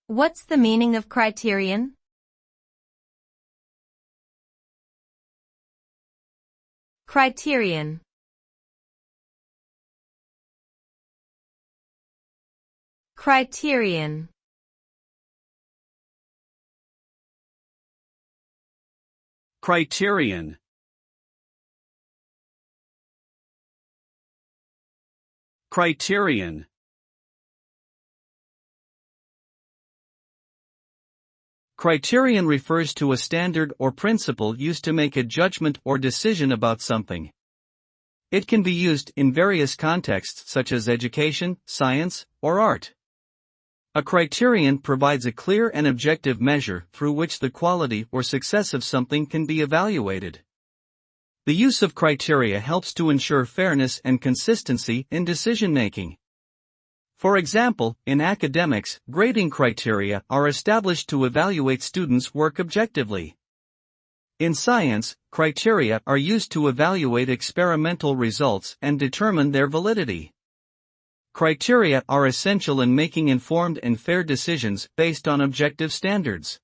What's the meaning of criterion? Criterion. Criterion. Criterion. Criterion. Criterion refers to a standard or principle used to make a judgment or decision about something. It can be used in various contexts such as education, science, or art. A criterion provides a clear and objective measure through which the quality or success of something can be evaluated. The use of criteria helps to ensure fairness and consistency in decision-making. For example, in academics, grading criteria are established to evaluate students' work objectively. In science, criteria are used to evaluate experimental results and determine their validity. Criteria are essential in making informed and fair decisions based on objective standards.